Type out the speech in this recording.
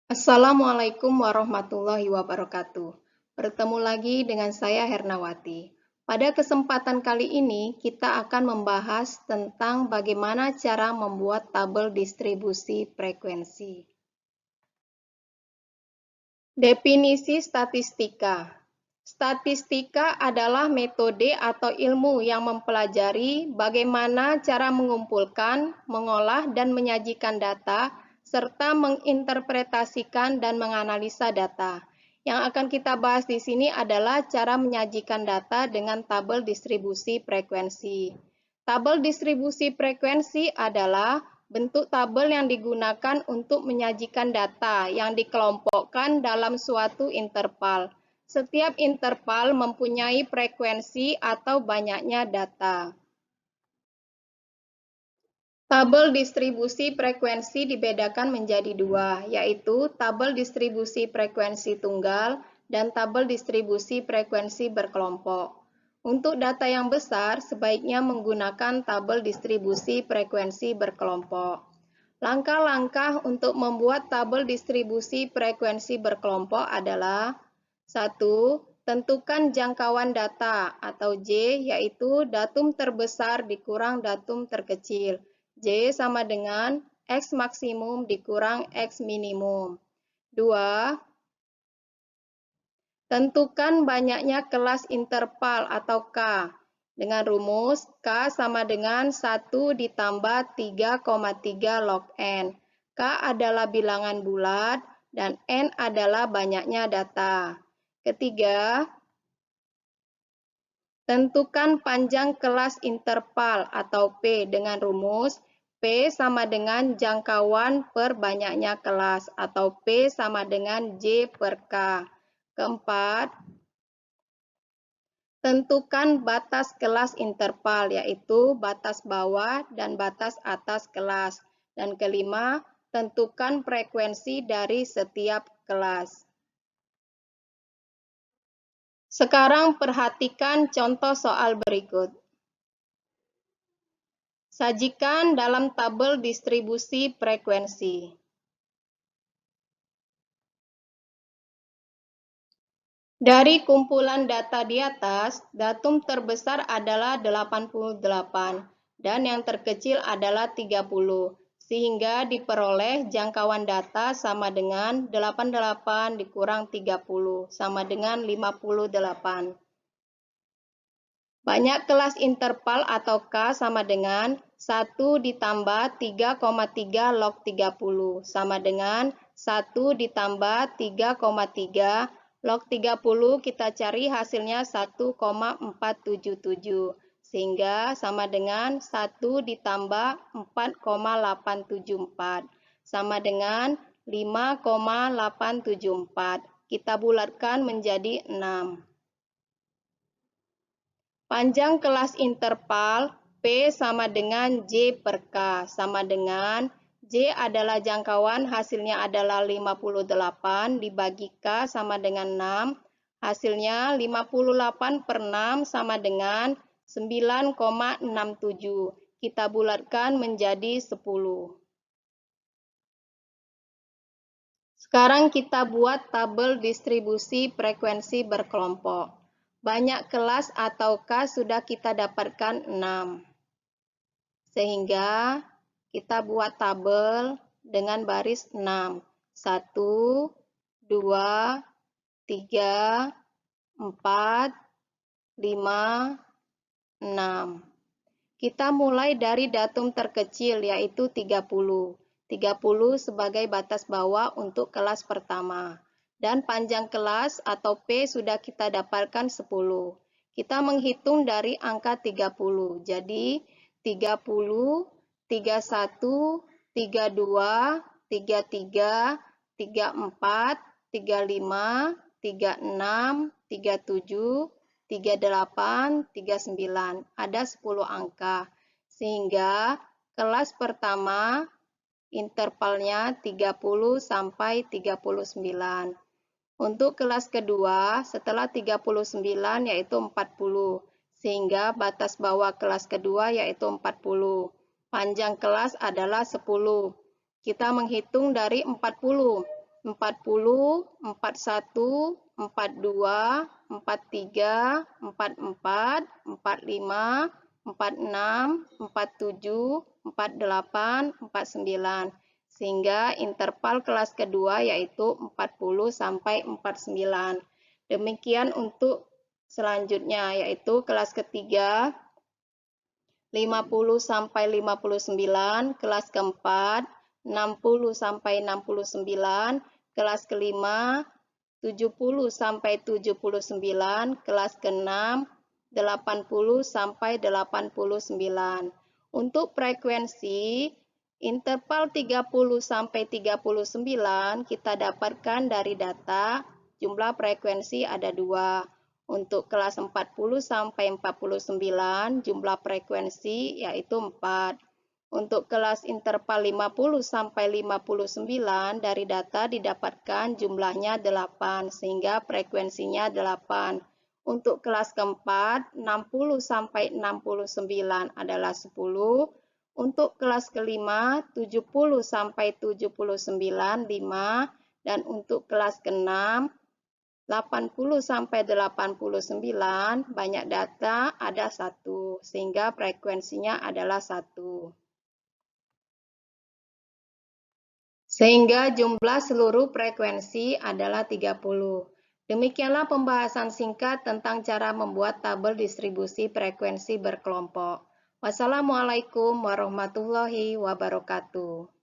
Assalamualaikum warahmatullahi wabarakatuh. Bertemu lagi dengan saya Hernawati. Pada kesempatan kali ini, kita akan membahas tentang bagaimana cara membuat tabel distribusi frekuensi. Definisi statistika. Statistika adalah metode atau ilmu yang mempelajari bagaimana cara mengumpulkan, mengolah, dan menyajikan data, serta menginterpretasikan dan menganalisa data. Yang akan kita bahas di sini adalah cara menyajikan data dengan tabel distribusi frekuensi. Tabel distribusi frekuensi adalah bentuk tabel yang digunakan untuk menyajikan data yang dikelompokkan dalam suatu interval. Setiap interval mempunyai frekuensi atau banyaknya data. Tabel distribusi frekuensi dibedakan menjadi dua, yaitu tabel distribusi frekuensi tunggal dan tabel distribusi frekuensi berkelompok. Untuk data yang besar, sebaiknya menggunakan tabel distribusi frekuensi berkelompok. Langkah-langkah untuk membuat tabel distribusi frekuensi berkelompok adalah: 1. Tentukan jangkauan data atau J, yaitu datum terbesar dikurang datum terkecil. J sama dengan X maksimum dikurang X minimum. 2. Tentukan banyaknya kelas interval atau K dengan rumus K sama dengan 1 ditambah 3,3 log N. K adalah bilangan bulat dan N adalah banyaknya data. Ketiga, tentukan panjang kelas interval atau P dengan rumus P sama dengan jangkauan per banyaknya kelas atau P sama dengan J per K. Keempat, tentukan batas kelas interval, yaitu batas bawah dan batas atas kelas. Dan kelima, tentukan frekuensi dari setiap kelas. Sekarang perhatikan contoh soal berikut. Sajikan dalam tabel distribusi frekuensi. Dari kumpulan data di atas, datum terbesar adalah 88 dan yang terkecil adalah 30, sehingga diperoleh jangkauan data sama dengan 88 dikurang 30 sama dengan 58. Banyak kelas interval atau K sama dengan 1 ditambah 3,3 log 30 sama dengan 1 ditambah 3,3 log 30 kita cari hasilnya 1,477 sehingga sama dengan 1 ditambah 4,874 sama dengan 5,874. Kita bulatkan menjadi 6. Panjang kelas interval P sama dengan J per K sama dengan J adalah jangkauan, hasilnya adalah 58 dibagi K sama dengan 6. Hasilnya 58 per 6 sama dengan 9,67. Kita bulatkan menjadi 10. Sekarang kita buat tabel distribusi frekuensi berkelompok. Banyak kelas atau K sudah kita dapatkan 6. Sehingga kita buat tabel dengan baris 6. 1, 2, 3, 4, 5, 6. Kita mulai dari datum terkecil yaitu 30. 30 sebagai batas bawah untuk kelas pertama. Dan panjang kelas atau P sudah kita dapatkan 10. Kita menghitung dari angka 30. Jadi 30, 31, 32, 33, 34, 35, 36, 37, 38, 39. Ada 10 angka. Sehingga kelas pertama intervalnya 30 sampai 39. Untuk kelas kedua, setelah 39 yaitu 40, sehingga batas bawah kelas kedua yaitu 40. Panjang kelas adalah 10. Kita menghitung dari 40. 40, 41, 42, 43, 44, 45, 46, 47, 48, 49. Sehingga interval kelas kedua yaitu 40 sampai 49. Demikian untuk selanjutnya yaitu kelas ketiga 50 sampai 59, kelas keempat 60 sampai 69, kelas kelima 70 sampai 79, kelas keenam 80 sampai 89. Untuk frekuensi interval 30 sampai 39 kita dapatkan dari data jumlah frekuensi ada 2. Untuk kelas 40 sampai 49 jumlah frekuensi yaitu 4. Untuk kelas interval 50 sampai 59 dari data didapatkan jumlahnya 8 sehingga frekuensinya 8. Untuk kelas keempat 60 sampai 69 adalah 10. Untuk kelas kelima 70 sampai 79 5 dan untuk kelas keenam 80 sampai 89 banyak data ada 1 sehingga frekuensinya adalah 1. Sehingga jumlah seluruh frekuensi adalah 30. Demikianlah pembahasan singkat tentang cara membuat tabel distribusi frekuensi berkelompok. Wassalamualaikum warahmatullahi wabarakatuh.